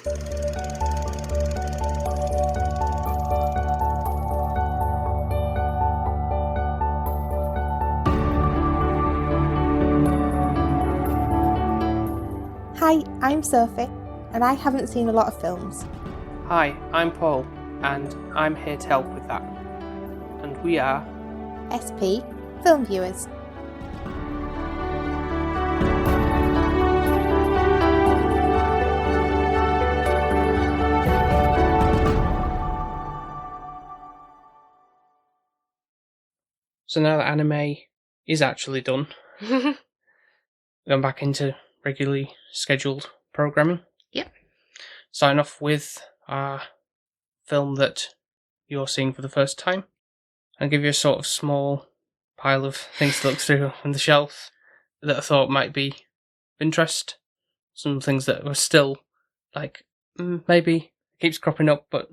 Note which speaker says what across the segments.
Speaker 1: Hi, I'm Sophie, and I haven't seen a lot of films.
Speaker 2: Hi, I'm Paul, and I'm here to help with that. And we are
Speaker 1: SP, Film Viewers.
Speaker 2: So now that anime is actually done, going back into regularly scheduled programming.
Speaker 3: Yep.
Speaker 2: Sign off with our film that you're seeing for the first time, and give you a sort of small pile of things to look through on the shelf that I thought might be of interest. Some things that were still like, maybe keeps cropping up, but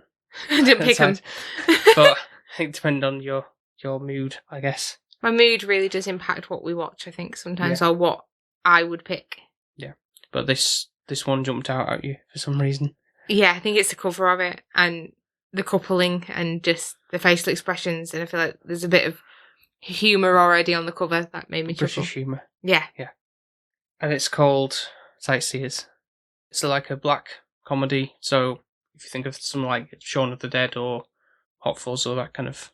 Speaker 3: I didn't pick them.
Speaker 2: But I think depending on your mood, I guess.
Speaker 3: My mood really does impact what we watch, I think, sometimes,
Speaker 2: Yeah.
Speaker 3: or what I would pick.
Speaker 2: Yeah. But this one jumped out at you for some reason.
Speaker 3: Yeah, I think it's the cover of it and the coupling and just the facial expressions, and I feel like there's a bit of humour already on the cover that made me chuckle.
Speaker 2: British humour.
Speaker 3: Yeah.
Speaker 2: Yeah. And it's called Sightseers. It's like a black comedy, so if you think of some like Shaun of the Dead or Hot Fuzz or that kind of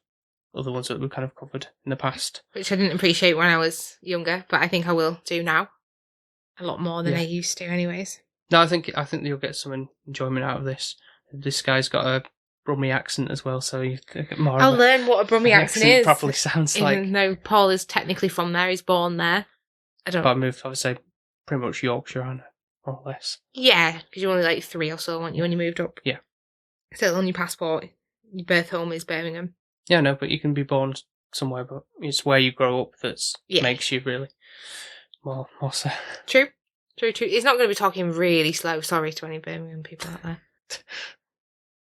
Speaker 2: other ones that we've kind of covered in the past.
Speaker 3: Which I didn't appreciate when I was younger, but I think I will do now. A lot more than I used to anyways.
Speaker 2: No, I think you'll get some enjoyment out of this. This guy's got a Brummie accent as well, so you get more.
Speaker 3: I'll learn what a Brummie accent is.
Speaker 2: Properly sounds like.
Speaker 3: Even though Paul is technically from there, he's born there. I don't.
Speaker 2: But I moved, I would say, pretty much Yorkshire, aren't I? More or less.
Speaker 3: Yeah, because you're only like 3 or so, weren't you, when you moved up?
Speaker 2: Yeah.
Speaker 3: So on your passport, your birth home is Birmingham.
Speaker 2: Yeah, no, but you can be born somewhere, but it's where you grow up that makes you really more so.
Speaker 3: True. He's not going to be talking really slow. Sorry to any Birmingham people out there.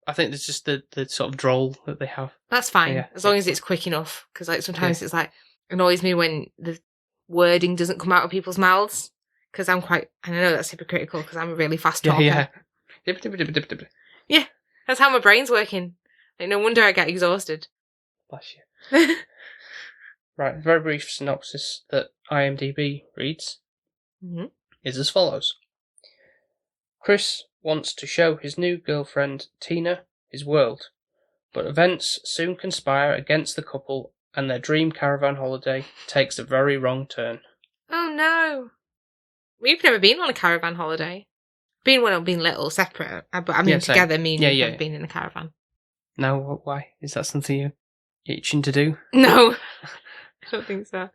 Speaker 2: I think there's just the sort of droll that they have.
Speaker 3: That's fine, as long as it's quick enough. Because like sometimes it's like annoys me when the wording doesn't come out of people's mouths. Because I'm quite, and I know that's hypocritical because I'm a really fast talker.
Speaker 2: Yeah.
Speaker 3: Yeah, that's how my brain's working. Like, no wonder I get exhausted.
Speaker 2: Bless you. Right, a very brief synopsis that IMDb reads is as follows. Chris wants to show his new girlfriend, Tina, his world, but events soon conspire against the couple and their dream caravan holiday takes a very wrong turn.
Speaker 3: Oh no. We've never been on a caravan holiday. Been when I've been little, separate. But I mean, together, me and you have been in a caravan.
Speaker 2: No, why? Is that something you're itching to do?
Speaker 3: No, I don't think so.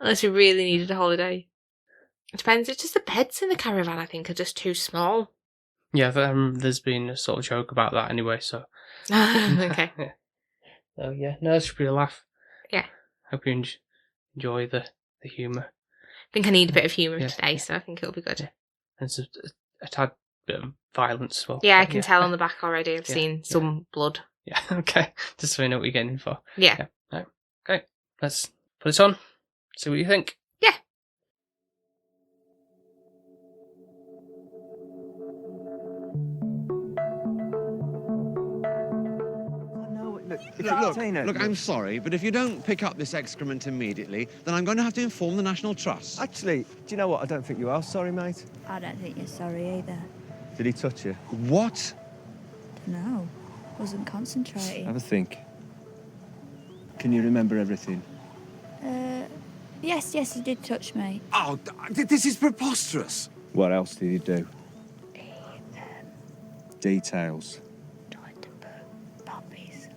Speaker 3: Unless we really needed a holiday. It depends. It's just the beds in the caravan, I think, are just too small.
Speaker 2: Yeah, there's been a sort of joke about that anyway, so.
Speaker 3: Okay.
Speaker 2: Yeah. So, yeah, no, it should be a laugh.
Speaker 3: Yeah.
Speaker 2: Hope you enjoy the humour.
Speaker 3: I think I need a bit of humour today, so I think it'll be good.
Speaker 2: Yeah. There's a tad bit of violence as well.
Speaker 3: Yeah, I can tell on the back already. I've seen some blood.
Speaker 2: Yeah, okay. Just so we know what you're getting in for.
Speaker 3: Yeah.
Speaker 2: Right. Okay, let's put it on. See what you think.
Speaker 3: Yeah.
Speaker 4: Look, I'm sorry, but if you don't pick up this excrement immediately, then I'm going to have to inform the National Trust.
Speaker 5: Actually, do you know what? I don't think you are sorry, mate.
Speaker 6: I don't think you're sorry either.
Speaker 5: Did he touch you?
Speaker 4: What?
Speaker 6: No, wasn't concentrating.
Speaker 5: Have a think. Can you remember everything?
Speaker 6: Yes, he did touch me.
Speaker 4: Oh, this is preposterous.
Speaker 5: What else did he do? Details.
Speaker 6: Tried to put Poppy's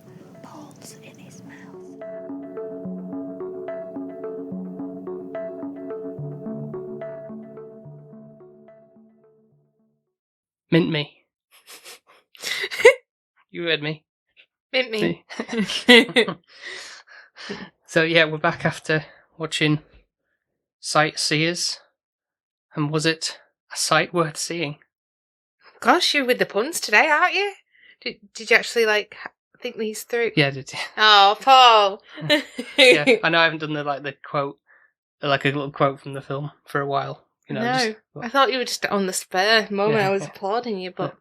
Speaker 6: balls in his mouth.
Speaker 2: Mint me. You heard me.
Speaker 3: Mint me.
Speaker 2: So yeah, we're back after watching Sightseers. And was it a sight worth seeing?
Speaker 3: Gosh, you're with the puns today, aren't you? Did you actually, think these through?
Speaker 2: Yeah, did you?
Speaker 3: Oh, Paul!
Speaker 2: Yeah, I know I haven't done the quote, like a little quote from the film for a while. You know,
Speaker 3: no, I thought you were just on the spur moment. I was applauding you, but...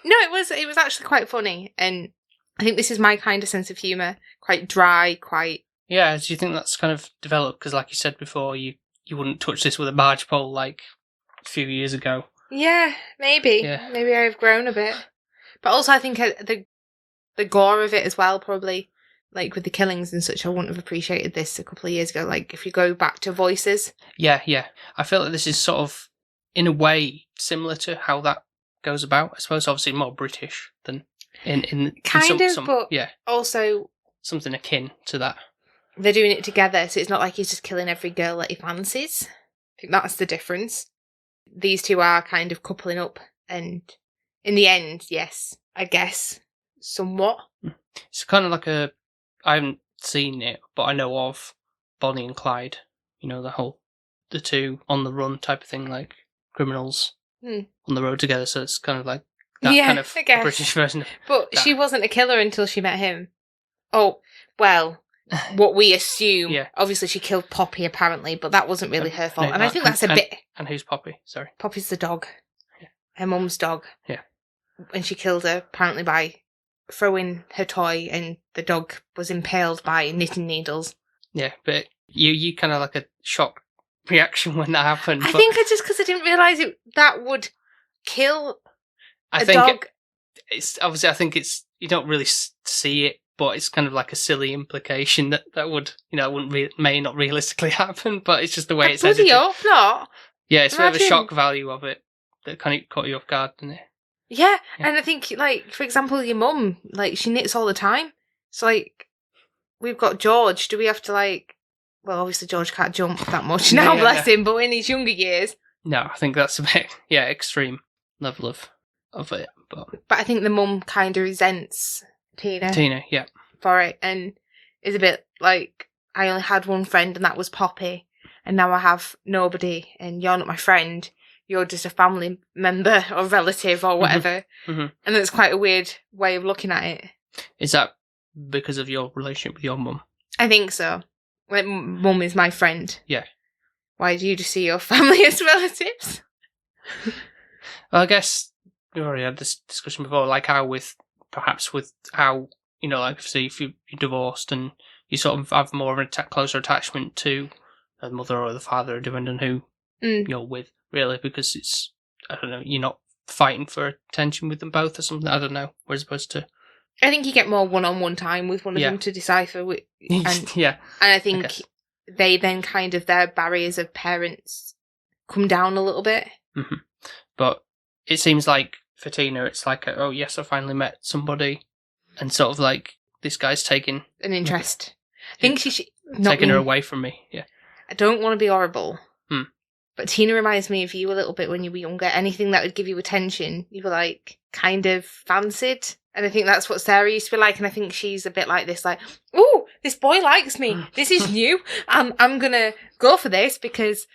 Speaker 3: No, it was actually quite funny, and I think this is my kind of sense of humour. Quite dry, quite...
Speaker 2: Yeah, do you think that's kind of developed? Because like you said before, you wouldn't touch this with a barge pole like a few years ago.
Speaker 3: Yeah, maybe.
Speaker 2: Yeah.
Speaker 3: Maybe I've grown a bit. But also I think the gore of it as well, probably, like with the killings and such, I wouldn't have appreciated this a couple of years ago. Like, if you go back to Voices.
Speaker 2: Yeah. I feel like this is sort of, in a way, similar to how that goes about. I suppose obviously more British than in
Speaker 3: Kind of, but
Speaker 2: yeah,
Speaker 3: also
Speaker 2: something akin to that.
Speaker 3: they're doing it together, so it's not like he's just killing every girl that he fancies. I think that's the difference. These two are kind of coupling up, and in the end, yes, I guess, somewhat.
Speaker 2: It's kind of like I haven't seen it, but I know of Bonnie and Clyde. You know, the two on the run type of thing, like criminals on the road together. So it's kind of like that kind of
Speaker 3: I guess.
Speaker 2: British version of
Speaker 3: But
Speaker 2: that.
Speaker 3: she wasn't a killer until she met him. Oh, well, what we assume.
Speaker 2: Yeah.
Speaker 3: Obviously, she killed Poppy, apparently, but that wasn't really her fault.
Speaker 2: No,
Speaker 3: And I think that's a bit...
Speaker 2: And who's Poppy? Sorry.
Speaker 3: Poppy's the dog.
Speaker 2: Yeah.
Speaker 3: Her mum's dog.
Speaker 2: Yeah.
Speaker 3: And she killed her, apparently, by throwing her toy, and the dog was impaled by knitting needles.
Speaker 2: Yeah, but you kind of like a shock reaction when that happened.
Speaker 3: I think it's just because I didn't realise that would kill
Speaker 2: I
Speaker 3: a
Speaker 2: think
Speaker 3: dog.
Speaker 2: it's obviously, I think it's, you don't really see it, but it's kind of like a silly implication that would, wouldn't may not realistically happen, but it's just the way it's
Speaker 3: Bloody
Speaker 2: edited.
Speaker 3: up, not.
Speaker 2: Yeah, it's sort of a
Speaker 3: Imagine.
Speaker 2: shock value of it that kind of caught you off guard, didn't it?
Speaker 3: Yeah,
Speaker 2: Yeah.
Speaker 3: and I think, like, for example, your mum, like, she knits all the time. So, like, we've got George. Do we have to, like... Well, obviously George can't jump that much now,
Speaker 2: Yeah.
Speaker 3: bless him, but in his younger years...
Speaker 2: No, I think that's a bit, extreme level of it, but...
Speaker 3: But I think the mum kind of resents Tina
Speaker 2: yeah.
Speaker 3: for it, and is a bit like, I only had one friend, and that was Poppy, and now I have nobody, and you're not my friend, you're just a family member or relative or whatever.
Speaker 2: Mhm.
Speaker 3: And that's quite a weird way of looking at it.
Speaker 2: Is that because of your relationship with your mum?
Speaker 3: I think so. Like, mum is my friend.
Speaker 2: Yeah.
Speaker 3: Why do you just see your family as relatives?
Speaker 2: Well, I guess we've already had this discussion before, like how with how, like, say if you're divorced and you sort of have more of a closer attachment to the mother or the father, depending on who you're with, really, because it's, I don't know, you're not fighting for attention with them both or something, I don't know, as opposed to...
Speaker 3: I think you get more one-on-one time with one of them to decipher. And
Speaker 2: yeah.
Speaker 3: I think they then kind of, their barriers of parents come down a little bit.
Speaker 2: Mm-hmm. But it seems like for Tina, it's like, oh yes, I finally met somebody, and sort of like this guy's taking
Speaker 3: an interest. I think she should
Speaker 2: taking her away from me. Yeah,
Speaker 3: I don't want to be horrible, but Tina reminds me of you a little bit when you were younger. Anything that would give you attention, you were like kind of fancied. And I think that's what Sarah used to be like, and I think she's a bit like this, like, ooh, this boy likes me. This is new. I'm gonna go for this because,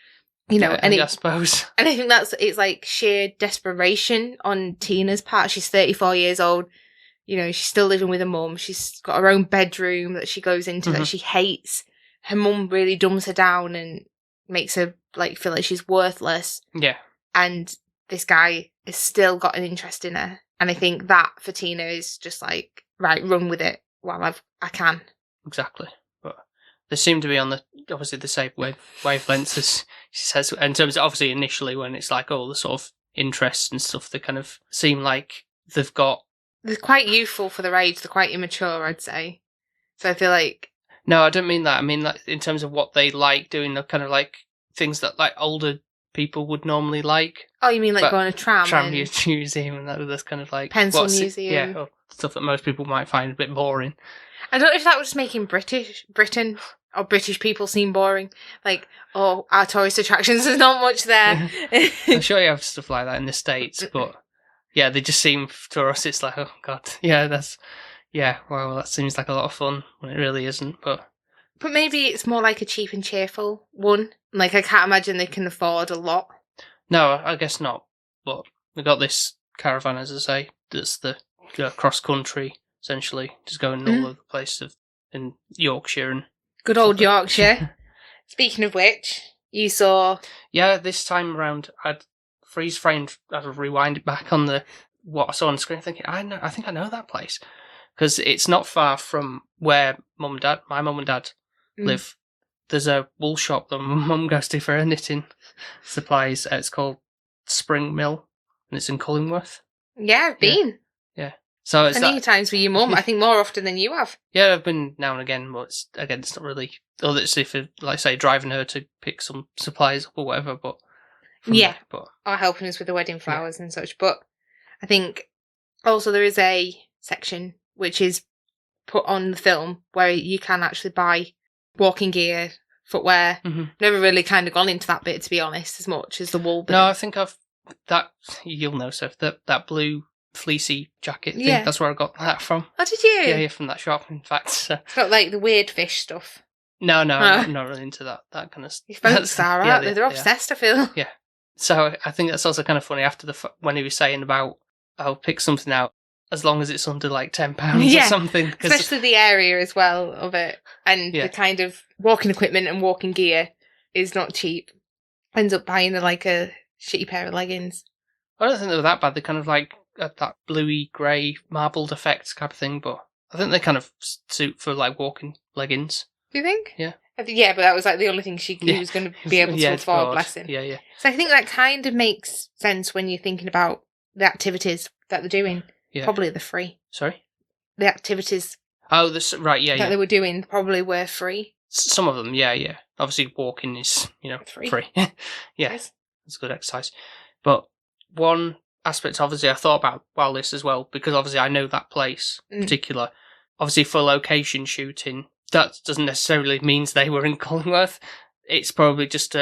Speaker 2: I suppose.
Speaker 3: And I think it's like sheer desperation on Tina's part. She's 34 years old. She's still living with her mum. She's got her own bedroom that she goes into that she hates. Her mum really dumbs her down and makes her like feel like she's worthless.
Speaker 2: Yeah.
Speaker 3: And this guy has still got an interest in her. And I think that for Tina is just like, right, run with it while I can.
Speaker 2: Exactly. But they seem to be on obviously the same wavelengths as she says, in terms of obviously initially when it's like all the sort of interests and stuff, they kind of seem like they've got...
Speaker 3: They're quite youthful for their age. They're quite immature, I'd say. So I feel like...
Speaker 2: No, I don't mean that. I mean like in terms of what they like doing, the kind of like things that like older people would normally like.
Speaker 3: Oh, you mean like going to tram
Speaker 2: museum and that's kind of like...
Speaker 3: Pencil museum.
Speaker 2: Yeah, or stuff that most people might find a bit boring.
Speaker 3: I don't know if that was just making Britain or British people seem boring. Like, oh, our tourist attractions, there's not much there.
Speaker 2: I'm sure you have stuff like that in the States, but yeah, they just seem, to us, it's like, oh God, well, that seems like a lot of fun when it really isn't, but...
Speaker 3: But maybe it's more like a cheap and cheerful one. Like, I can't imagine they can afford a lot.
Speaker 2: No, I guess not. But we got this caravan, as I say, that's the cross-country, essentially, just going all over the place in Yorkshire. And
Speaker 3: good old Yorkshire. Speaking of which, you saw...
Speaker 2: Yeah, this time around, I'd freeze-framed, I'd rewind it back on the what I saw on the screen, thinking, I think I know that place. Because it's not far from where my mum and dad live. There's a wool shop that my mum goes to for her knitting supplies. It's called Spring Mill, and it's in Cullingworth.
Speaker 3: Yeah, I've been.
Speaker 2: Yeah. So it's
Speaker 3: Many times with your mum. I think more often than you have.
Speaker 2: Yeah, I've been now and again, but it's not really. Other than if, like, say, driving her to pick some supplies up or whatever. But
Speaker 3: or helping us with the wedding flowers and such. But I think also there is a section which is put on the film where you can actually buy walking gear, footwear. Never really kind of gone into that bit, to be honest, as much as the wool bit.
Speaker 2: No, I think you'll know, Seth, that blue fleecy jacket thing. That's where I got that from.
Speaker 3: Oh, did you?
Speaker 2: Yeah, from that shop, in fact. So.
Speaker 3: It's got like the weird fish stuff.
Speaker 2: No, I'm not really into that kind of stuff.
Speaker 3: Your folks are, aren't they? They're obsessed, I feel.
Speaker 2: Yeah. So I think that's also kind of funny after when he was saying about, I'll pick something out as long as it's under like £10 or something.
Speaker 3: Especially the area as well of it. And the kind of walking equipment and walking gear is not cheap. Ends up buying like a shitty pair of leggings.
Speaker 2: I don't think they were that bad. They kind of like that bluey grey marbled effect type of thing, but I think they kind of suit for like walking leggings.
Speaker 3: Do you think?
Speaker 2: Yeah.
Speaker 3: Yeah, but that was like the only thing he was going to be able to afford, bless him.
Speaker 2: Yeah.
Speaker 3: So I think that kind of makes sense when you're thinking about the activities that they're doing. Yeah. Probably they're free.
Speaker 2: Sorry?
Speaker 3: The activities.
Speaker 2: Oh, right,
Speaker 3: that they were doing probably were free.
Speaker 2: Some of them, yeah. Obviously walking is, free. Yeah, it's good exercise. But one aspect, obviously, I thought about while this as well, because obviously I know that place in particular. Obviously for location shooting, that doesn't necessarily mean they were in Cullingworth. It's probably just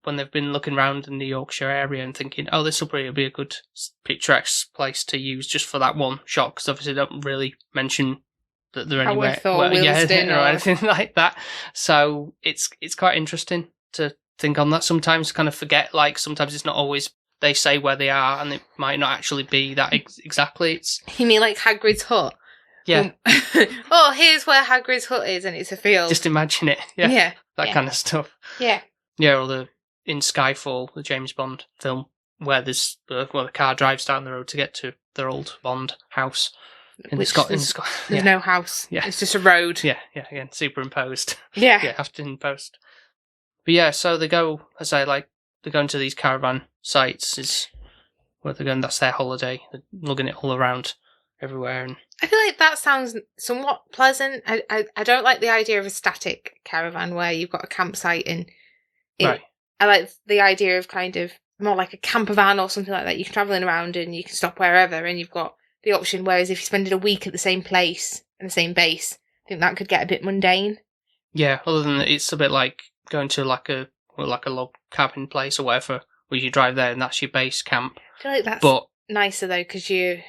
Speaker 2: when they've been looking around in the Yorkshire area and thinking, this will probably be a good picturesque place to use just for that one shot, because obviously they don't really mention that they're anywhere or anything like that. So it's quite interesting to think on that. Sometimes kind of forget, like sometimes it's not always they say where they are, and it might not actually be that exactly.
Speaker 3: You mean like Hagrid's hut?
Speaker 2: Yeah.
Speaker 3: Here's where Hagrid's hut is, and it's a field.
Speaker 2: Just imagine it. Yeah. That kind of stuff.
Speaker 3: Yeah.
Speaker 2: Yeah, or in Skyfall, the James Bond film, where there's the car drives down the road to get to their old Bond house.
Speaker 3: There's no house. Yeah. It's just a road.
Speaker 2: Yeah, again, superimposed.
Speaker 3: Yeah.
Speaker 2: Yeah, after imposed. But yeah, so they go, as I like, they're going to these caravan sites, is where they're going, that's their holiday. They're lugging it all around everywhere. And
Speaker 3: I feel like that sounds somewhat pleasant. I don't like the idea of a static caravan where you've got a campsite and
Speaker 2: right.
Speaker 3: I like the idea of kind of more like a camper van or something like that. You're travelling around and you can stop wherever and you've got the option, whereas if you're spending a week at the same place and the same base, I think that could get a bit mundane.
Speaker 2: Yeah, other than it's a bit like going to like a log cabin place or whatever, where you drive there and that's your base camp.
Speaker 3: I feel like that's nicer though, because you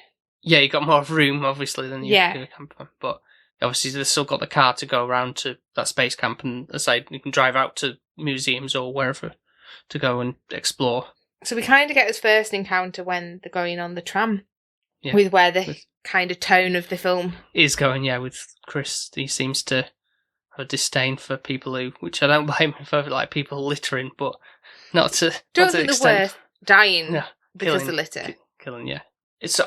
Speaker 3: got more room obviously than your camper. But obviously they've still got the car to go around to that space camp, and aside you can drive out to museums or wherever to go and explore. So we kind of get his first encounter when they're going on the tram, with where the kind of tone of the film
Speaker 2: is going. Yeah, with Chris, he seems to have a disdain for people which I don't blame him for, like people littering, but not to.
Speaker 3: Don't think they're worth dying because
Speaker 2: killing,
Speaker 3: of litter.
Speaker 2: Killing, yeah.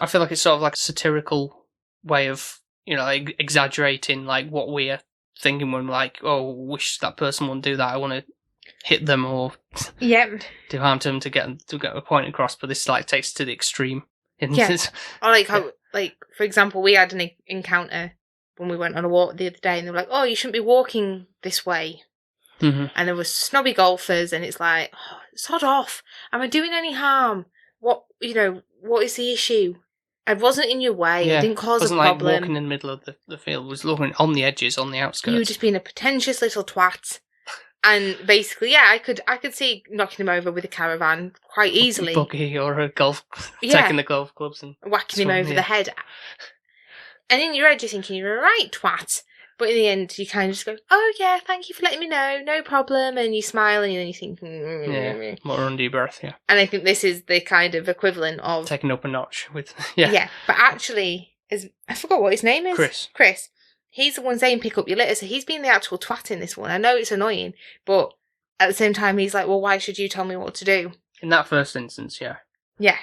Speaker 2: I feel like it's sort of like a satirical way of like exaggerating like what we're thinking when we're like, wish that person wouldn't do that. I want to hit them or do harm to them to get a point across, but this like takes it to the extreme.
Speaker 3: Or like how, like for example, we had an encounter when we went on a walk the other day, and they were like, you shouldn't be walking this way. And there were snobby golfers, and it's like, sod off. Am I doing any harm? What is the issue? I wasn't in your way. I didn't cause a problem.
Speaker 2: Wasn't like walking in the middle of the field. It was looking on the edges, on the outskirts.
Speaker 3: You were just being a pretentious little twat. And basically, I could see knocking him over with a caravan quite easily.
Speaker 2: Buggy or a golf, taking the golf clubs and
Speaker 3: whacking him over the head. And in your head, you're thinking, you're a right twat. But in the end, you kind of just go, yeah, thank you for letting me know, no problem. And you smile and then you think,
Speaker 2: more under your breath, yeah.
Speaker 3: And I think this is the kind of equivalent of
Speaker 2: taking up a notch with,
Speaker 3: Yeah, but actually, I forgot what his name is.
Speaker 2: Chris.
Speaker 3: He's the one saying pick up your litter, so he's being the actual twat in this one. I know it's annoying, but at the same time, he's like, well, why should you tell me what to do?
Speaker 2: In that first instance, yeah.
Speaker 3: Yeah.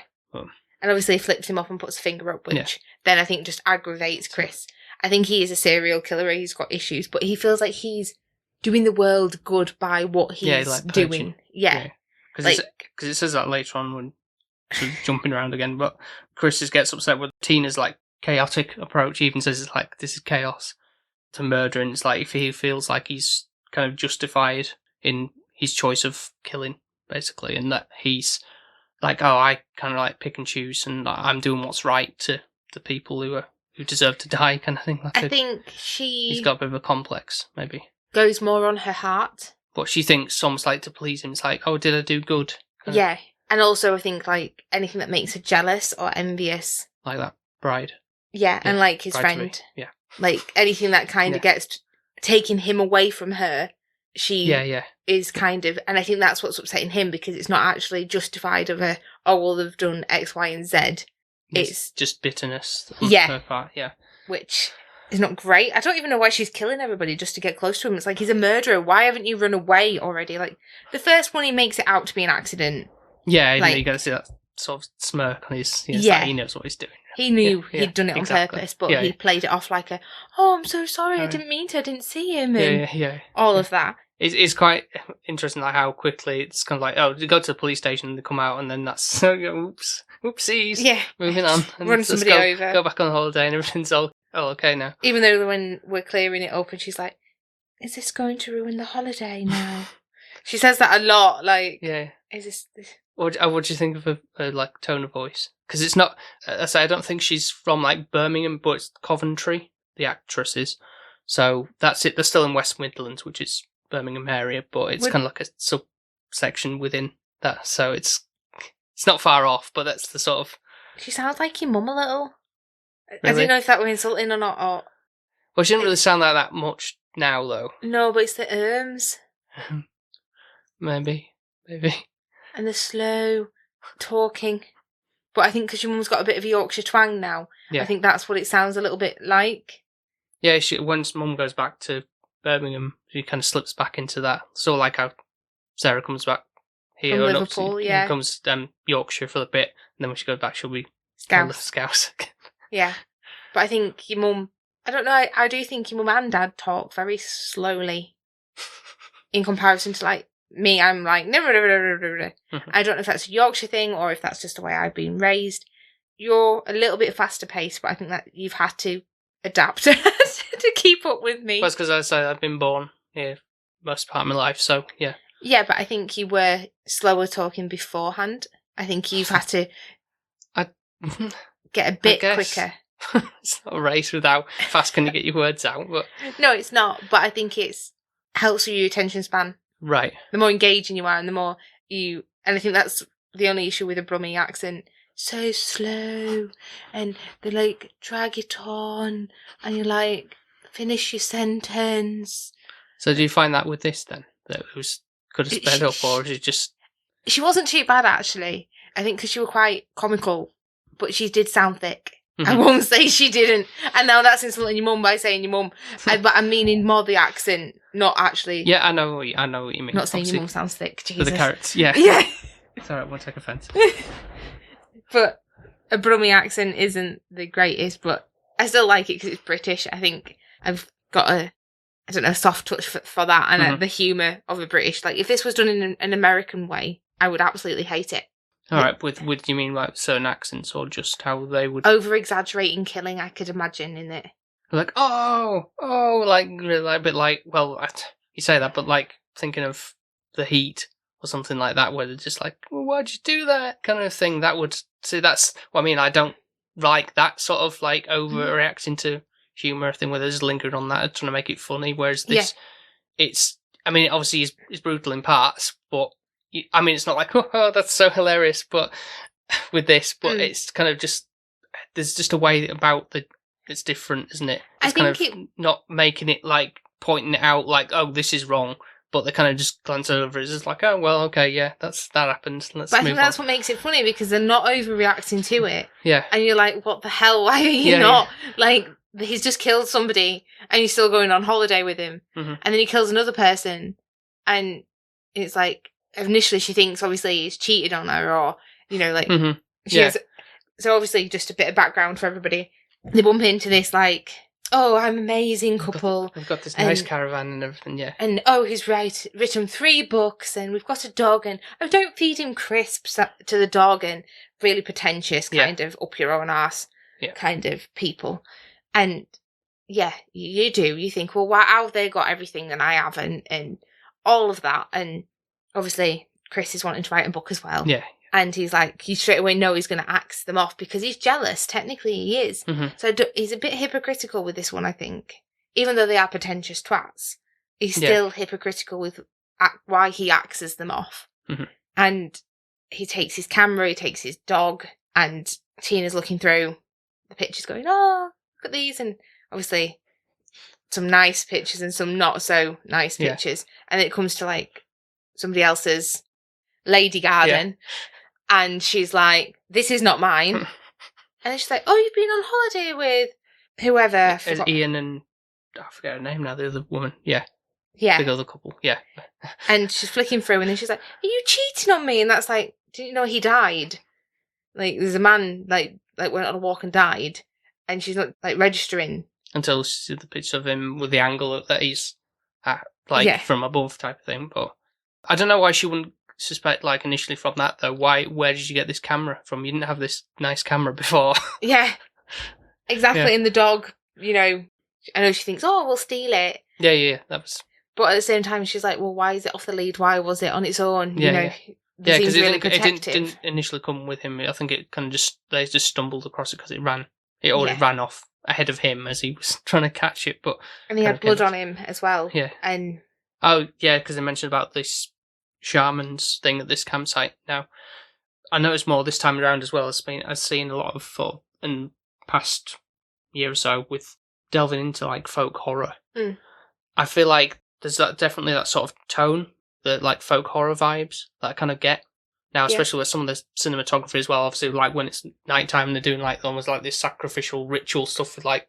Speaker 3: and obviously flips him off and puts a finger up, which then I think just aggravates Chris. I think he is a serial killer. He's got issues, but he feels like he's doing the world good by what he's
Speaker 2: like
Speaker 3: doing. Yeah.
Speaker 2: Because it says that later on when she's jumping around again, but Chris just gets upset with Tina's like chaotic approach. He even says it's like, this is chaos to murder, and it's like if he feels like he's kind of justified in his choice of killing, basically, and that he's like, oh, I kind of like pick and choose, and I'm doing what's right to the people who deserve to die, kind of thing. Like
Speaker 3: I think
Speaker 2: he's got a bit of a complex, maybe.
Speaker 3: Goes more on her heart.
Speaker 2: But she thinks almost like to please him. It's like, oh, did I do good?
Speaker 3: Yeah. And also I think like anything that makes her jealous or envious.
Speaker 2: Like that bride.
Speaker 3: Yeah, and like his friend.
Speaker 2: Yeah.
Speaker 3: Like anything that kind of gets taking him away from her, she is kind of, and I think that's what's upsetting him, because it's not actually justified of a, oh, well, they've done X, Y, and Z. It's
Speaker 2: just bitterness on her part,
Speaker 3: which is not great. I don't even know why she's killing everybody just to get close to him. It's like, he's a murderer. Why haven't you run away already? Like, the first one, he makes it out to be an accident.
Speaker 2: Yeah,
Speaker 3: like,
Speaker 2: you got to see that sort of smirk on his like he knows what he's doing.
Speaker 3: He knew he'd done it on purpose, but he played it off like I'm so sorry, I didn't mean to, I didn't see him, and all of that.
Speaker 2: It's quite interesting, like how quickly it's kind of like, oh, you go to the police station and they come out, and then that's, oopsies, moving on. And
Speaker 3: run somebody over.
Speaker 2: Go back on holiday and everything's all, okay now.
Speaker 3: Even though when we're clearing it up and she's like, is this going to ruin the holiday now? She says that a lot, like, is this...
Speaker 2: What do you think of her like tone of voice? Because it's not. I don't think she's from like Birmingham, but it's Coventry. The actress is. So that's it. They're still in West Midlands, which is Birmingham area, but it's kind of like a subsection within that. So it's not far off. But that's the sort of.
Speaker 3: She sounds like your mum a little.
Speaker 2: Really?
Speaker 3: I don't know if that were insulting or not. Or...
Speaker 2: Well, she didn't really sound like that much now, though.
Speaker 3: No, but it's the erms.
Speaker 2: Maybe.
Speaker 3: And the slow talking. But I think because your mum's got a bit of a Yorkshire twang now, I think that's what it sounds a little bit like.
Speaker 2: Yeah, once mum goes back to Birmingham, she kind of slips back into that. So like how Sarah comes back here.
Speaker 3: From Liverpool,
Speaker 2: comes Yorkshire for a bit, and then when she goes back, she'll be Scouse.
Speaker 3: Yeah. But I think your mum, I don't know, I do think your mum and dad talk very slowly in comparison to like, me, I'm like, I don't know if that's a Yorkshire thing or if that's just the way I've been raised. You're a little bit faster paced, but I think that you've had to adapt to keep up with me.
Speaker 2: Well, it's because I say I've been born here most part of my life, so yeah.
Speaker 3: Yeah, but I think you were slower talking beforehand. I think you've had to get a bit quicker.
Speaker 2: It's not a race with how fast can you get your words out, but
Speaker 3: no, it's not. But I think it's helps with your attention span.
Speaker 2: Right.
Speaker 3: The more engaging you are and the more you... And I think that's the only issue with a Brummie accent. So slow. And they like, drag it on. And you're like, finish your sentence.
Speaker 2: So do you find that with this then? That it was could have sped up, or is it just...
Speaker 3: She wasn't too bad, actually. I think because she was quite comical. But she did sound thick. I won't say she didn't. And now that's insulting your mum by saying your mum. But I'm meaning more the accent, not actually.
Speaker 2: Yeah, I know what you mean.
Speaker 3: Not saying your mum sounds thick. Jesus.
Speaker 2: For the carrots, yeah.
Speaker 3: Yeah.
Speaker 2: It's alright, won't take offence.
Speaker 3: But a Brummie accent isn't the greatest, but I still like it because it's British. I think I've got a soft touch for that, and the humour of a British. Like, if this was done in an American way, I would absolutely hate it.
Speaker 2: All right, with you mean like certain accents, or just how they would
Speaker 3: over-exaggerating killing? I could imagine in it.
Speaker 2: Like like a bit like, well, you say that, but like thinking of The Heat or something like that, where they're just like, well, why'd you do that kind of thing? That would see that's what I mean. I don't like that sort of like overreacting to humour thing where they're just lingering on that, trying to make it funny. Whereas this, it's, I mean, obviously it's brutal in parts, but. I mean, it's not like, oh, that's so hilarious, but with this, but it's kind of just, there's just a way about it's different, isn't it? It's kind of not making it like, pointing it out like, oh, this is wrong, but they kind of just glance over it. It's just like, oh, well, okay, yeah, that happened. Let's move on.
Speaker 3: But I think that's what makes it funny, because they're not overreacting to it.
Speaker 2: Yeah.
Speaker 3: And you're like, what the hell? Why are you not? Yeah. Like, he's just killed somebody and you're still going on holiday with him. Mm-hmm. And then he kills another person and it's like, initially she thinks obviously he's cheated on her, or, you know, like, she has So obviously, just a bit of background for everybody. They bump into this, like, oh, I'm an amazing couple.
Speaker 2: We've got this nice caravan and everything, yeah.
Speaker 3: And, oh, he's written 3 books, and we've got a dog, and, oh, don't feed him crisps to the dog, and really pretentious, kind of up your own arse kind of people. And, yeah, you do. You think, well, how have they got everything that I have, and all of that. And obviously, Chris is wanting to write a book as well.
Speaker 2: Yeah.
Speaker 3: And he's like, you straight away know he's going to axe them off because he's jealous. Technically, he is.
Speaker 2: Mm-hmm.
Speaker 3: So he's a bit hypocritical with this one, I think. Even though they are pretentious twats, he's still hypocritical with why he axes them off.
Speaker 2: Mm-hmm.
Speaker 3: And he takes his camera, he takes his dog, and Tina's looking through the pictures going, oh, look at these. And obviously, some nice pictures and some not so nice pictures. And it comes to, like, somebody else's lady garden. Yeah. And she's like, this is not mine. And then she's like, oh, you've been on holiday with whoever.
Speaker 2: Ian and, I forget her name now, the other woman. Yeah.
Speaker 3: Yeah.
Speaker 2: The other couple. Yeah.
Speaker 3: And she's flicking through and then she's like, are you cheating on me? And that's like, didn't you know he died? Like, there's a man, like went on a walk and died. And she's not, like, registering. Until
Speaker 2: she sees the picture of him with the angle that he's at, from above type of thing. But I don't know why she wouldn't suspect, like, initially from that, though. Where did you get this camera from? You didn't have this nice camera before.
Speaker 3: Yeah, exactly. Yeah. And the dog, you know, I know she thinks, oh, we'll steal it.
Speaker 2: Yeah, that was...
Speaker 3: But at the same time, she's like, well, why is it off the lead? Why was it on its own? You know,
Speaker 2: because really it didn't initially come with him. I think it kind of they just stumbled across it because it already ran off ahead of him as he was trying to catch it.
Speaker 3: And he had blood on him as well.
Speaker 2: Yeah.
Speaker 3: And...
Speaker 2: Oh, yeah, because they mentioned about this shaman's thing at this campsite. Now, I noticed more this time around as well. I've seen a lot of in past year or so with delving into, like, folk horror.
Speaker 3: Mm.
Speaker 2: I feel like there's definitely that sort of tone, the, like, folk horror vibes that I kind of get now, especially with some of the cinematography as well. Obviously, like, when it's nighttime, they're doing, like, almost like this sacrificial ritual stuff with, like,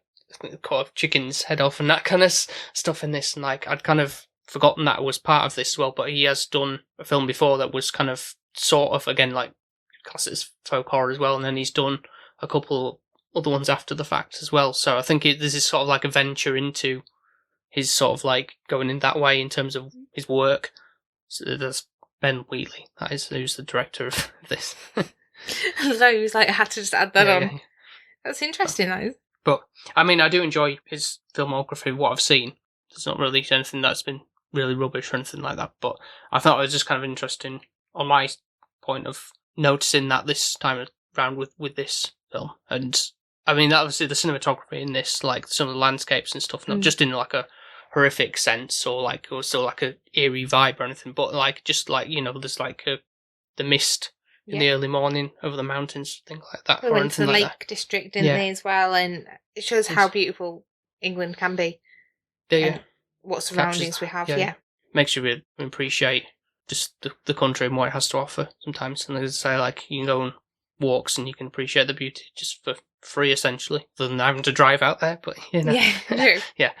Speaker 2: cut chicken's head off and that kind of stuff in this. And, like, I'd kind of forgotten that was part of this as well, but he has done a film before that was kind of sort of, again, like, class as folk horror as well, and then he's done a couple other ones after the fact as well. So I think this is sort of like a venture into his sort of, like, going in that way in terms of his work. So that's Ben Wheatley, that is, who's the director of this.
Speaker 3: So he was like, I had to just add that on. Yeah. That's interesting, that is.
Speaker 2: But, I mean, I do enjoy his filmography, what I've seen. There's not really anything that's been really rubbish or anything like that, but I thought it was just kind of interesting on my point of noticing that this time around with this film. And, I mean, obviously the cinematography in this, like, some of the landscapes and stuff, not just in, like, a horrific sense or still like a eerie vibe or anything, but, like, just, like, you know, there's, like, the mist in the early morning over the mountains, things like that.
Speaker 3: We went to the Lake District, didn't they, as well, and it shows how beautiful England can be.
Speaker 2: Yeah.
Speaker 3: What surroundings we have,
Speaker 2: Makes you really appreciate just the country and what it has to offer sometimes. And as I say, like, you can go on walks and you can appreciate the beauty just for free, essentially, other than having to drive out there, but, you know.
Speaker 3: Yeah, true.
Speaker 2: Yeah.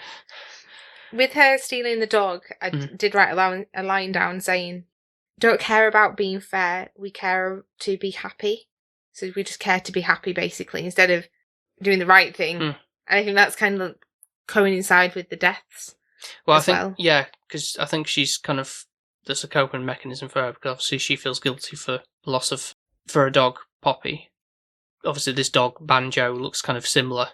Speaker 3: With her stealing the dog, I did write a line down saying, don't care about being fair, we care to be happy. So we just care to be happy, basically, instead of doing the right thing. And I think that's kind of coincide with the deaths.
Speaker 2: Well, because I think she's kind of, there's a coping mechanism for her, because obviously she feels guilty for loss of, for her dog, Poppy. Obviously this dog, Banjo, looks kind of similar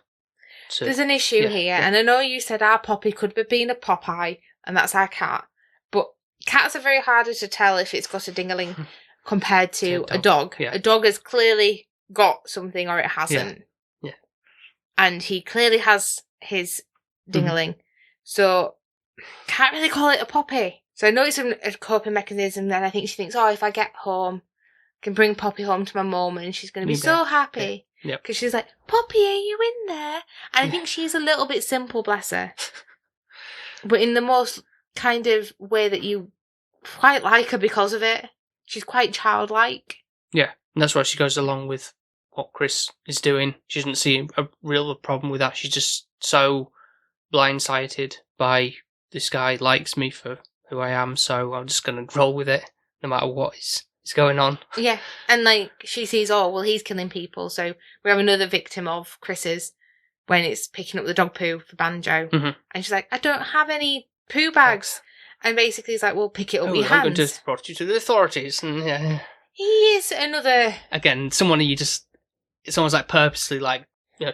Speaker 2: to...
Speaker 3: There's an issue here, and I know you said our Poppy could have been a Popeye, and that's our cat, but cats are very harder to tell if it's got a dingaling compared to a dog.
Speaker 2: Yeah.
Speaker 3: A dog has clearly got something or it hasn't.
Speaker 2: Yeah.
Speaker 3: And he clearly has his dingaling. So, can't really call it a Poppy. So I know it's a coping mechanism, and I think she thinks, oh, if I get home, I can bring Poppy home to my mum, and she's going to be so happy. Because she's like, Poppy, are you in there? And I think she's a little bit simple, bless her. But in the most kind of way that you quite like her because of it. She's quite childlike.
Speaker 2: Yeah, and that's why she goes along with what Chris is doing. She doesn't see a real problem with that. She's just so blindsided by this guy likes me for who I am, so I'm just going to roll with it no matter what is going on.
Speaker 3: Yeah, and like she sees, oh, well, he's killing people, so we have another victim of Chris's when it's picking up the dog poo for Banjo.
Speaker 2: Mm-hmm.
Speaker 3: And she's like, I don't have any poo bags. And basically he's like, well, pick it up with your
Speaker 2: I'm
Speaker 3: hands.
Speaker 2: going to report you to the authorities. And yeah.
Speaker 3: He is another...
Speaker 2: Again, someone you just... It's almost like purposely like,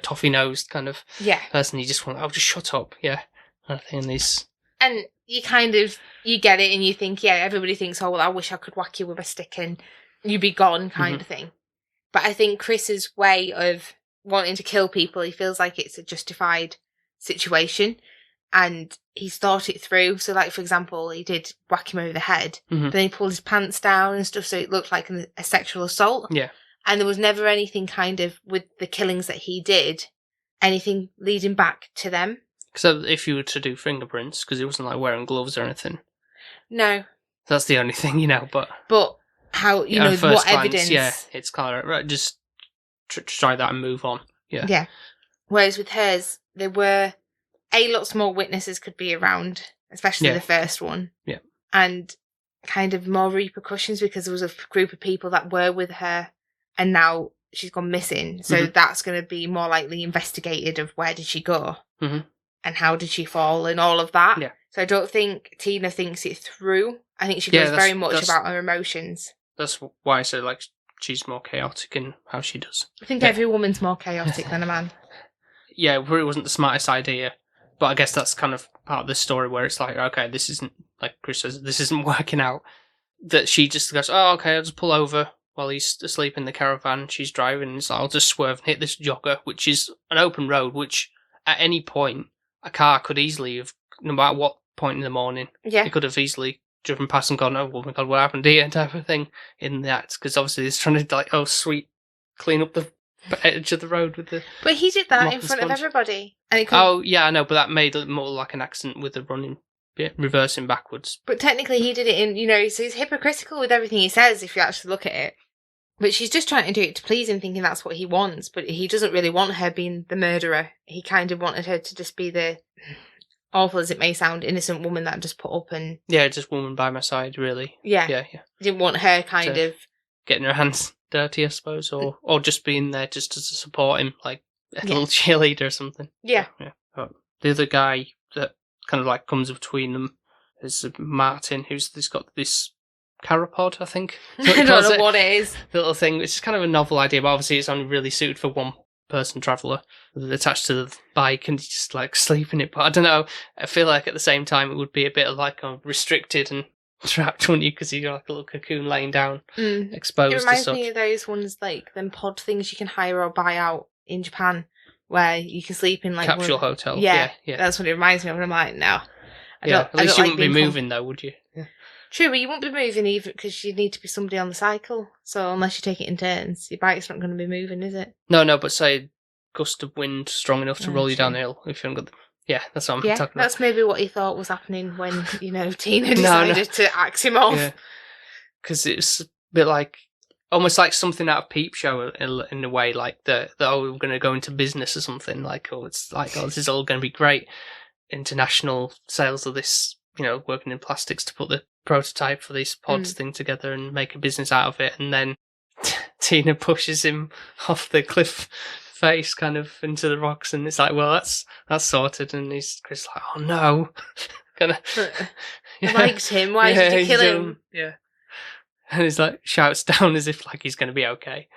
Speaker 2: toffee-nosed kind of person. You just want, just shut up. Yeah. I think these...
Speaker 3: And you kind of, you get it and you think, yeah, everybody thinks, oh, well, I wish I could whack you with a stick and you'd be gone kind of thing. But I think Chris's way of wanting to kill people, he feels like it's a justified situation and he's thought it through. So like, for example, he did whack him over the head, but then he pulled his pants down and stuff so it looked like a sexual assault.
Speaker 2: Yeah.
Speaker 3: And there was never anything kind of, with the killings that he did, anything leading back to them.
Speaker 2: So if you were to do fingerprints, because he wasn't like wearing gloves or anything.
Speaker 3: No.
Speaker 2: That's the only thing, but...
Speaker 3: But how,
Speaker 2: first
Speaker 3: what
Speaker 2: glance,
Speaker 3: evidence...
Speaker 2: Yeah, it's kind of, right, just try that and move on. Yeah.
Speaker 3: Yeah. Whereas with hers, there were lots more witnesses could be around, especially the first one.
Speaker 2: Yeah.
Speaker 3: And kind of more repercussions because there was a group of people that were with her and now she's gone missing. So that's going to be more likely investigated of where did she go and how did she fall and all of that.
Speaker 2: Yeah.
Speaker 3: So I don't think Tina thinks it through. I think she goes very much about her emotions.
Speaker 2: That's why I say, like, she's more chaotic in how she does.
Speaker 3: I think every woman's more chaotic than a man.
Speaker 2: Yeah, it probably wasn't the smartest idea, but I guess that's kind of part of the story where it's like, okay, this isn't, like Chris says, this isn't working out. That she just goes, oh, okay, I'll just pull over while he's asleep in the caravan. She's driving, and so I'll just swerve and hit this jogger, which is an open road, which at any point a car could easily have, no matter what point in the morning, it could have easily driven past and gone, oh my god, what happened here, type of thing in that, because obviously he's trying to, like, oh sweet, clean up the edge of the road with the...
Speaker 3: But he did that in front of everybody. And
Speaker 2: oh, yeah, I know, but that made it more like an accident with the running bit, reversing backwards.
Speaker 3: But technically he did it in, so he's hypocritical with everything he says if you actually look at it. But she's just trying to do it to please him, thinking that's what he wants. But he doesn't really want her being the murderer. He kind of wanted her to just be the, awful as it may sound, innocent woman that just put up and...
Speaker 2: Yeah, just woman by my side, really.
Speaker 3: Yeah.
Speaker 2: Yeah.
Speaker 3: Didn't want her kind of...
Speaker 2: Getting her hands dirty, I suppose, or just being there just to support him, like a little cheerleader or something.
Speaker 3: Yeah.
Speaker 2: But the other guy that kind of like comes between them is Martin, who's got this carapod, I think.
Speaker 3: I don't know what it is.
Speaker 2: The little thing, which is kind of a novel idea, but obviously it's only really suited for one person traveller attached to the bike and just like sleep in it. But I don't know, I feel like at the same time it would be a bit of like restricted and trapped, wouldn't you? Because you're like a little cocoon laying down, exposed.
Speaker 3: It reminds
Speaker 2: to
Speaker 3: me of those ones, like them pod things you can hire or buy out in Japan, where you can sleep in like
Speaker 2: capsule hotel.
Speaker 3: Yeah,
Speaker 2: yeah,
Speaker 3: that's what it reminds me of. And I'm like, no,
Speaker 2: at least you wouldn't be moving though, would you? Yeah.
Speaker 3: True, but you won't be moving either because you need to be somebody on the cycle. So unless you take it in turns, your bike's not going to be moving, is it?
Speaker 2: No, but say gust of wind strong enough to roll you down the hill if you haven't got the... Yeah, that's what I'm talking about.
Speaker 3: That's maybe what he thought was happening when, Tina decided to axe him off. Yeah.
Speaker 2: Because it's a bit like, almost like something out of Peep Show in a way, like we're going to go into business or something, like, it's like, this is all going to be great. International sales of this, working in plastics to put the prototype for this pods thing together and make a business out of it. And then Tina pushes him off the cliff face kind of into the rocks, and it's like, well, that's sorted. And he's Chris like, oh no.
Speaker 3: I liked him. Why did you kill him?
Speaker 2: Yeah. And he's like, shouts down as if like he's going to be okay.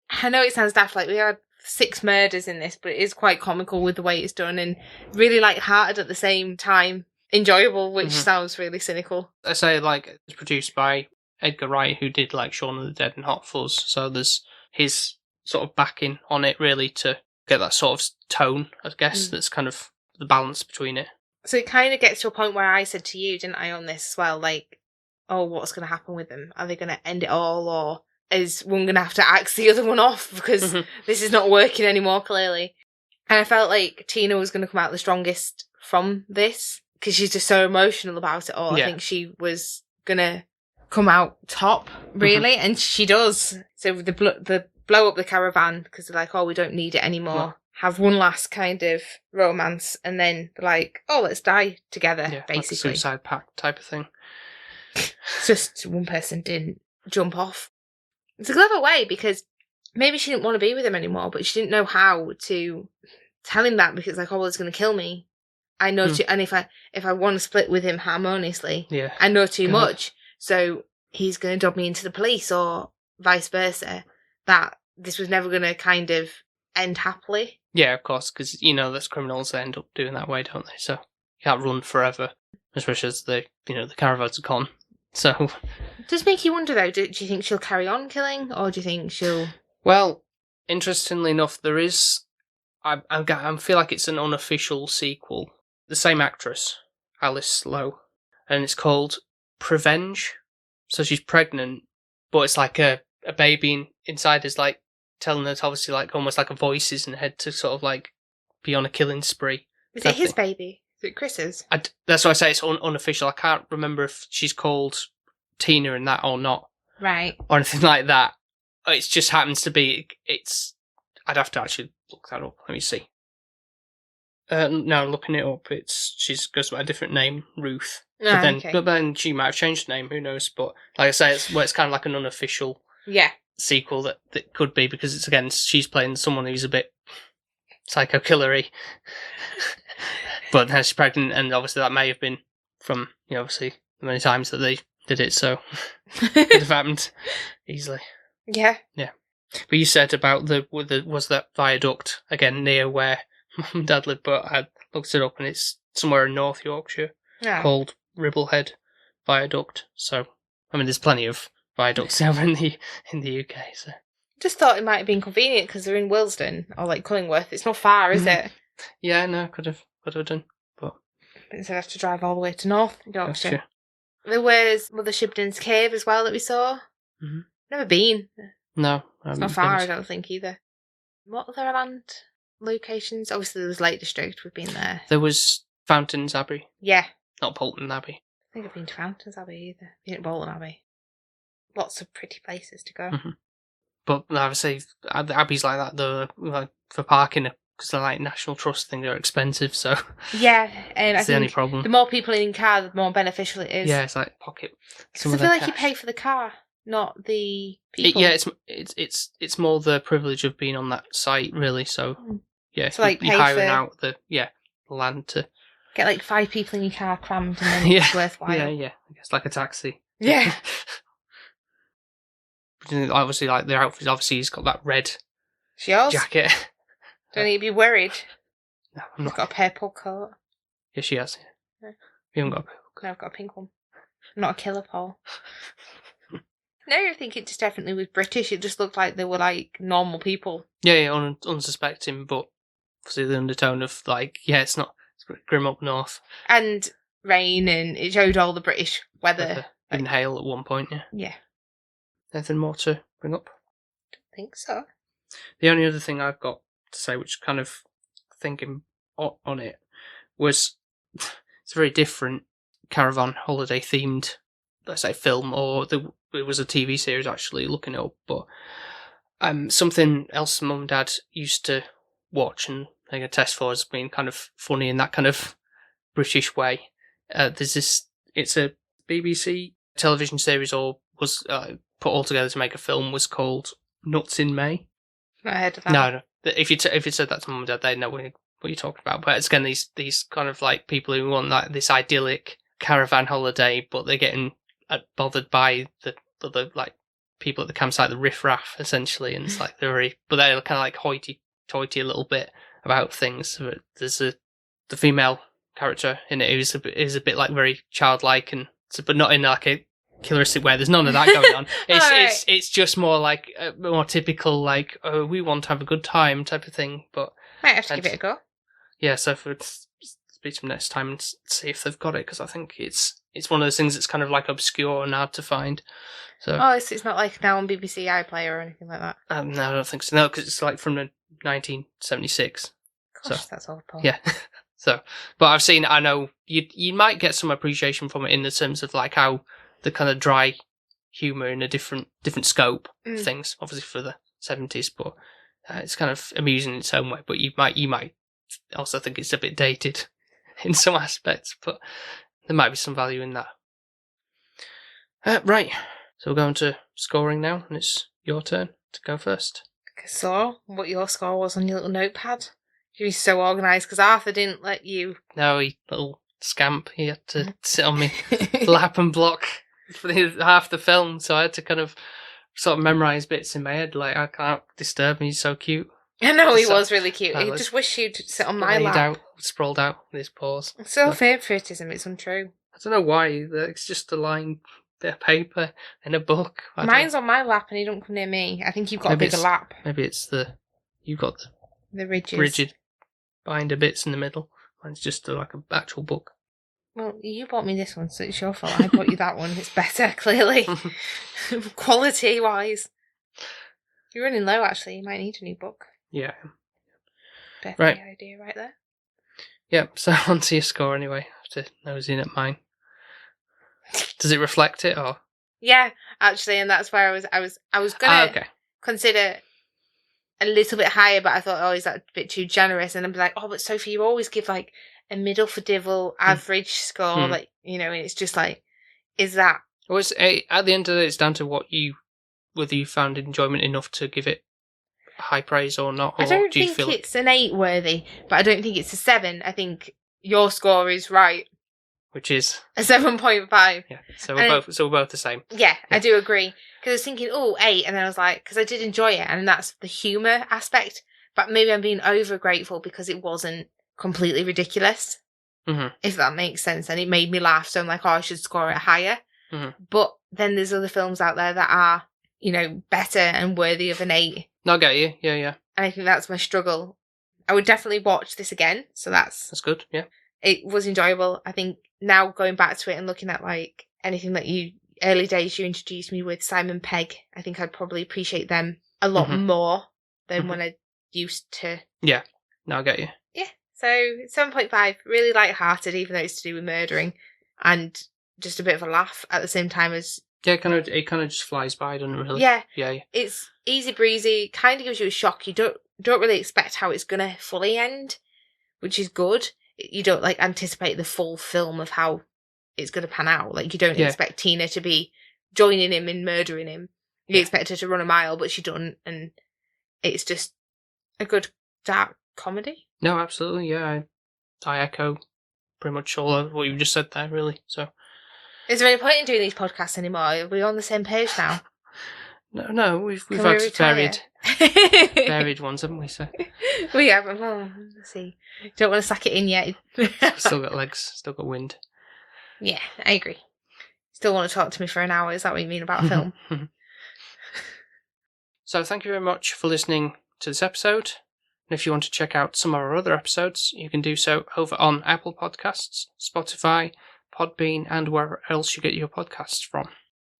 Speaker 3: I know it sounds daft, like we had 6 murders in this, but it is quite comical with the way it's done and really light-hearted at the same time. Enjoyable, which sounds really cynical.
Speaker 2: I say, like, it's produced by Edgar Wright, who did like Shaun of the Dead and Hot Fuzz, so there's his sort of backing on it really to get that sort of tone, I guess, that's kind of the balance between it.
Speaker 3: So it kind of gets to a point where I said to you, didn't I, on this as well, like, oh, what's going to happen with them? Are they going to end it all, or is one going to have to axe the other one off because this is not working anymore, clearly? And I felt like Tina was going to come out the strongest from this because she's just so emotional about it all. Yeah. I think she was going to come out top, really, and she does. So the blow up the caravan because they're like, oh, we don't need it anymore. Have one last kind of romance, and then they're like, oh, let's die together, basically.
Speaker 2: Like a suicide pact type of thing.
Speaker 3: It's just one person didn't. jump off. It's a clever way because maybe she didn't want to be with him anymore, but she didn't know how to tell him that because like, oh, well, he's going to kill me. I know too, and if I want to split with him harmoniously, I know too much, so he's going to dob me into the police or vice versa. That this was never going to kind of end happily.
Speaker 2: Yeah, of course, because you know, there's criminals that end up doing that way, don't they? So you can't run forever, especially as the caravans are gone. So
Speaker 3: it does make you wonder though. Do you think she'll carry on killing, or do you think she'll?
Speaker 2: Well, interestingly enough, there is. I feel like it's an unofficial sequel. The same actress, Alice Lowe, and it's called Prevenge. So she's pregnant, but it's like a baby inside is like telling her, obviously, like almost like a voices in her head to sort of like be on a killing spree.
Speaker 3: Is it his baby? Is it Chris's?
Speaker 2: That's why I say it's unofficial. I can't remember if she's called Tina in that or not.
Speaker 3: Right.
Speaker 2: Or anything like that. It just happens to be, I'd have to actually look that up. Let me see. No, looking it up, she's goes by a different name, Ruth. But then she might have changed the name, who knows? But like I say, it's kind of like an unofficial sequel that could be, because it's, again, she's playing someone who's a bit psycho killery. But now she's pregnant, and obviously that may have been from, obviously the many times that they did it, so it could have happened easily.
Speaker 3: Yeah.
Speaker 2: Yeah. But you said about was that viaduct again near where Mum and Dad lived, but I looked it up and it's somewhere in North Yorkshire called Ribblehead Viaduct. So I mean, there's plenty of viaducts over in the UK. So
Speaker 3: just thought it might have been convenient because they're in Willesden or like Cullingworth. It's not far, is it?
Speaker 2: Yeah, no, could have done, but
Speaker 3: instead have to drive all the way to North Yorkshire. There was Mother Shibden's Cave as well that we saw. Mm-hmm. Never been.
Speaker 2: No,
Speaker 3: it's not far. I don't think either. What other land locations? Obviously, there was Lake District. We've been there.
Speaker 2: There was Fountains Abbey.
Speaker 3: Yeah.
Speaker 2: Not Bolton Abbey.
Speaker 3: I think I've been to Fountains Abbey either. Been at Bolton Abbey. Lots of pretty places to go.
Speaker 2: Mm-hmm. But I would say the abbeys like that, though, like for parking, because they're like National Trust thing, they're expensive. So
Speaker 3: yeah, and
Speaker 2: that's the only problem.
Speaker 3: The more people in a car, the more beneficial it is.
Speaker 2: Yeah, it's like pocket.
Speaker 3: Because I feel like you pay for the car, not the people.
Speaker 2: It's more the privilege of being on that site, really. So yeah,
Speaker 3: so like
Speaker 2: you're hiring out the land to
Speaker 3: get like 5 people in your car crammed, and then it's worthwhile.
Speaker 2: Yeah. I guess like a taxi.
Speaker 3: Yeah.
Speaker 2: Obviously, like their outfit. Obviously, he's got that red jacket.
Speaker 3: Don't need to be worried.
Speaker 2: No, I'm not.
Speaker 3: He's got a purple coat.
Speaker 2: Yeah, she has.
Speaker 3: No.
Speaker 2: You haven't got a purple coat.
Speaker 3: No, I've got a pink one. I'm not a killer, Paul. No, I think it just definitely was British. It just looked like they were like normal people.
Speaker 2: Yeah, unsuspecting, but obviously the undertone of like, it's not. It's grim up north.
Speaker 3: And rain, and it showed all the British weather.
Speaker 2: Even hail at one point, yeah.
Speaker 3: Yeah.
Speaker 2: Anything more to bring up?
Speaker 3: Don't think so.
Speaker 2: The only other thing I've got to say, which kind of thinking on it, was it's a very different caravan holiday themed, let's say, film, or it was a TV series actually, looking it up, but something else Mum and Dad used to watch and they can test for as being kind of funny in that kind of British way. There's this, it's a BBC television series, or was put all together to make a film, was called Nuts in May.
Speaker 3: Not heard of that.
Speaker 2: No. If you said that to Mum and Dad, they know what you're talking about. But it's again these kind of like people who want like this idyllic caravan holiday, but they're getting bothered by the like people at the campsite, the riffraff essentially, and it's like they're kind of like hoity-toity a little bit about things. But there's the female character in it who's a bit like very childlike, but not in like a killeristic way. There's none of that going on. It's just more like more typical like, oh, we want to have a good time type of thing. But
Speaker 3: might have to give it a go.
Speaker 2: Yeah, so if speak to them next time and see if they've got it, because I think it's one of those things that's kind of like obscure and hard to find. So
Speaker 3: it's not like now on BBC iPlayer or anything like that.
Speaker 2: No, I don't think so. No, because it's like from 1976.
Speaker 3: Gosh, that's awful.
Speaker 2: Yeah. So, but I know you might get some appreciation from it in the terms of like how the kind of dry humour in a different scope of things, obviously for the 70s, but it's kind of amusing in its own way. But you might also think it's a bit dated in some aspects, but there might be some value in that. Right. So we're going to scoring now, and it's your turn to go first.
Speaker 3: I saw what your score was on your little notepad. You were so organised because Arthur didn't let you.
Speaker 2: No, he little scamp. He had to sit on me lap and block for half the film, so I had to kind of sort of memorise bits in my head. Like, I can't disturb him. He's so cute.
Speaker 3: I know he
Speaker 2: So-
Speaker 3: was really cute. I just wish you'd sit on my
Speaker 2: Laid
Speaker 3: lap.
Speaker 2: out, sprawled out with his paws.
Speaker 3: It's still favoritism. It's untrue.
Speaker 2: I don't know why. It's just a line, bit of paper in a book.
Speaker 3: Mine's on my lap and he don't come near me. I think you've got
Speaker 2: Maybe
Speaker 3: a bigger
Speaker 2: it's-
Speaker 3: lap.
Speaker 2: Maybe it's you've got the
Speaker 3: The ridges.
Speaker 2: rigid binder bits in the middle. Mine's just like an actual book.
Speaker 3: Well, you bought me this one, so it's your fault. I bought you that one. It's better, clearly. Quality-wise. You're running low, actually. You might need a new book.
Speaker 2: Yeah.
Speaker 3: Definitely
Speaker 2: Right.
Speaker 3: idea right there.
Speaker 2: Yep, so on to your score anyway. Have to nose in at mine. Does it reflect it or?
Speaker 3: Yeah, actually, and that's where I was gonna
Speaker 2: okay.
Speaker 3: consider a little bit higher, but I thought, oh, is that a bit too generous? And I'd be like, oh, but Sophie, you always give like a middle for divil average score, like, you know, and it's just like, is that?
Speaker 2: Well, at the end of it, it's down to whether you found enjoyment enough to give it high praise or not. Or
Speaker 3: I don't
Speaker 2: do you
Speaker 3: think
Speaker 2: feel
Speaker 3: it's an 8 worthy, but I don't think it's a 7. I think your score is right,
Speaker 2: which is
Speaker 3: a 7.5.
Speaker 2: yeah. So we're both the same.
Speaker 3: Yeah, I do agree. Because I was thinking, oh, 8, and then I was like, because I did enjoy it, and that's the humour aspect. But maybe I'm being over grateful because it wasn't completely ridiculous, if that makes sense. And it made me laugh, so I'm like, oh, I should score it higher. But then there's other films out there that are, you know, better and worthy of an 8.
Speaker 2: No, I get you. Yeah.
Speaker 3: And I think that's my struggle. I would definitely watch this again, so that's
Speaker 2: good. Yeah.
Speaker 3: It was enjoyable. I think now going back to it and looking at like anything that early days you introduced me with, Simon Pegg, I think I'd probably appreciate them a lot more than when I used to.
Speaker 2: Yeah. No, I get you.
Speaker 3: Yeah. So 7.5, really light-hearted, even though it's to do with murdering, and just a bit of a laugh at the same time as.
Speaker 2: Yeah, it kind of just flies by, doesn't it? Really.
Speaker 3: Yeah.
Speaker 2: Yeah.
Speaker 3: It's easy breezy. Kind of gives you a shock. You don't really expect how it's gonna fully end, which is good. You don't like anticipate the full film of how it's going to pan out. Like, you don't expect Tina to be joining him in murdering him. You expect her to run a mile, but she doesn't, and it's just a good dark comedy.
Speaker 2: No, absolutely. Yeah, I echo pretty much all of what you just said there. Really. So,
Speaker 3: is there any point in doing these podcasts anymore? Are we on the same page now?
Speaker 2: No, we've had varied ones, haven't we? So
Speaker 3: we have. Well, let's see. Don't want to sack it in yet.
Speaker 2: Still got legs. Still got wind.
Speaker 3: Yeah, I agree. Still want to talk to me for an hour? Is that what you mean about a film?
Speaker 2: So thank you very much for listening to this episode. And if you want to check out some of our other episodes, you can do so over on Apple Podcasts, Spotify, Podbean, and wherever else you get your podcasts from.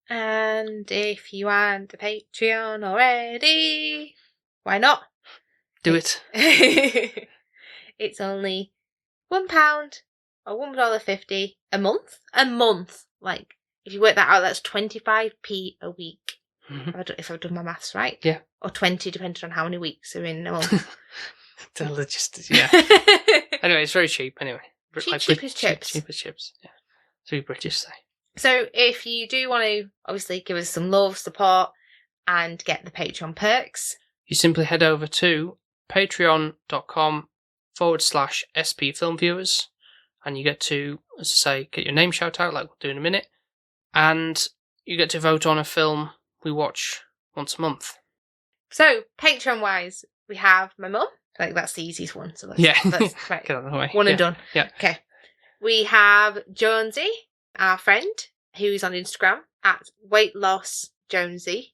Speaker 3: And if you aren't a Patreon already, why not?
Speaker 2: Do it.
Speaker 3: It's only £1 or $1.50 a month. A month. Like, if you work that out, that's 25p a week. If I've done my maths right.
Speaker 2: Yeah.
Speaker 3: Or 20, depending on how many weeks are in a month.
Speaker 2: Yeah. Anyway, it's very cheap. Anyway,
Speaker 3: Cheap as chips.
Speaker 2: Cheap as chips. Yeah. So we British say.
Speaker 3: So if you do want to, obviously, give us some love, support, and get the Patreon perks,
Speaker 2: you simply head over to patreon.com/SP Film Viewers, and you get to, as I say, get your name shout out like we'll do in a minute, and you get to vote on a film we watch once a month.
Speaker 3: So, Patreon-wise, we have my mum. Like, that's the easiest one. So let's right.
Speaker 2: Get out of the way.
Speaker 3: One and done.
Speaker 2: Yeah.
Speaker 3: Okay. We have Jonesy, our friend, who's on Instagram at weightlossjonesy,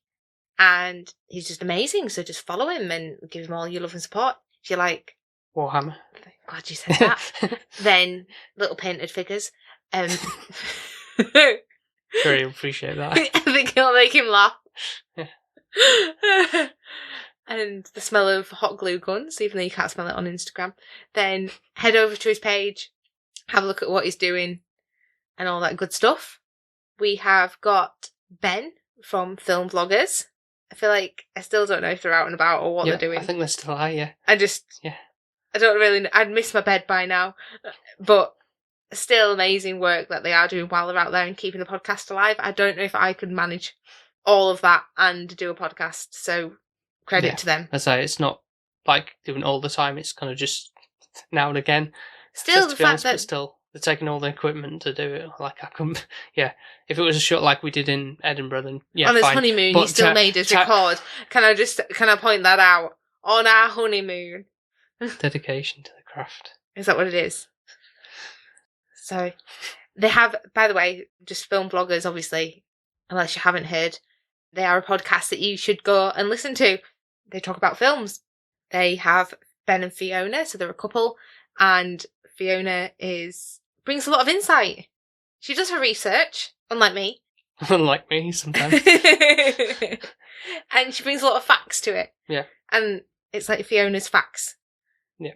Speaker 3: and he's just amazing. So just follow him and give him all your love and support. If you like
Speaker 2: Warhammer.
Speaker 3: Glad you said that. Then little painted figures.
Speaker 2: Very appreciate that.
Speaker 3: I think it'll make him laugh.
Speaker 2: Yeah.
Speaker 3: And the smell of hot glue guns, even though you can't smell it on Instagram. Then head over to his page, have a look at what he's doing, and all that good stuff. We have got Ben from Film Vloggers. I feel like I still don't know if they're out and about or what they're doing.
Speaker 2: I think they're still high, yeah.
Speaker 3: I don't really. I'd miss my bed by now, but still amazing work that they are doing while they're out there and keeping the podcast alive. I don't know if I could manage all of that and do a podcast, so credit to them.
Speaker 2: As I say, it's not like doing it all the time, it's kind of just now and again.
Speaker 3: Still,
Speaker 2: just
Speaker 3: the
Speaker 2: to be
Speaker 3: fact
Speaker 2: honest,
Speaker 3: that...
Speaker 2: But still, they're taking all the equipment to do it. Like, I couldn't... Yeah, if it was a shot like we did in Edinburgh, then yeah,
Speaker 3: on his
Speaker 2: fine.
Speaker 3: honeymoon,
Speaker 2: But
Speaker 3: he still made us record. Can I point that out? On our honeymoon.
Speaker 2: Dedication to the craft.
Speaker 3: Is that what it is? So, they have, by the way, just film vloggers, obviously, unless you haven't heard, they are a podcast that you should go and listen to. They talk about films. They have Ben and Fiona, so they're a couple, and Fiona brings a lot of insight. She does her research, unlike me.
Speaker 2: Unlike me, sometimes.
Speaker 3: And she brings a lot of facts to it.
Speaker 2: Yeah.
Speaker 3: And it's like Fiona's facts.
Speaker 2: Yeah,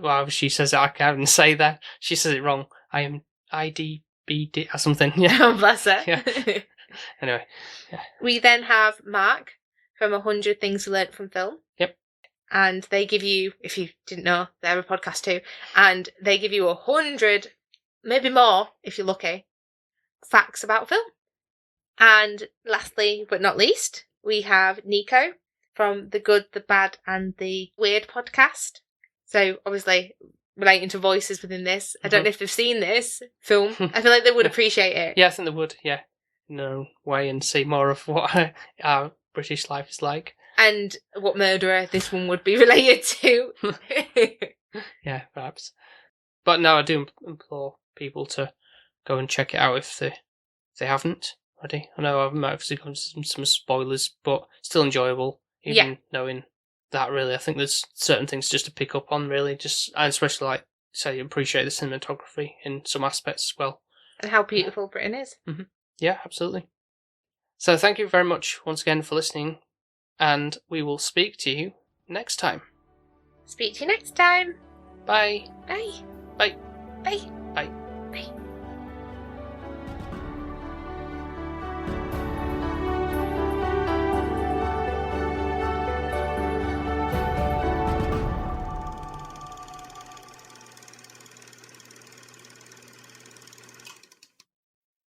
Speaker 2: well, she says it, I can't say that. She says it wrong. I am IDBD or something. Yeah.
Speaker 3: Oh, bless her.
Speaker 2: Yeah. Anyway. Yeah.
Speaker 3: We then have Mark from 100 Things We Learnt from Film.
Speaker 2: Yep.
Speaker 3: And they give you, if you didn't know, they're a podcast too, and they give you 100, maybe more, if you're lucky, facts about film. And lastly, but not least, we have Nico from the Good, the Bad and the Weird podcast. So obviously relating to voices within this. I don't know if they've seen this film. I feel like they would appreciate it.
Speaker 2: Yeah, I think they would, yeah. In their own way, and see more of what our British life is like.
Speaker 3: And what murderer this one would be related to.
Speaker 2: Yeah, perhaps. But no, I do implore people to go and check it out if they haven't already. I know I've obviously gone to some spoilers, but still enjoyable. Even knowing that, really, I think there's certain things just to pick up on, really. And especially, like, say, you appreciate the cinematography in some aspects as well.
Speaker 3: And how beautiful Britain is.
Speaker 2: Mm-hmm. Yeah, absolutely. So thank you very much once again for listening, and we will speak to you next time.
Speaker 3: Speak to you next time.
Speaker 2: Bye.
Speaker 3: Bye.
Speaker 2: Bye.
Speaker 3: Bye.
Speaker 2: Bye.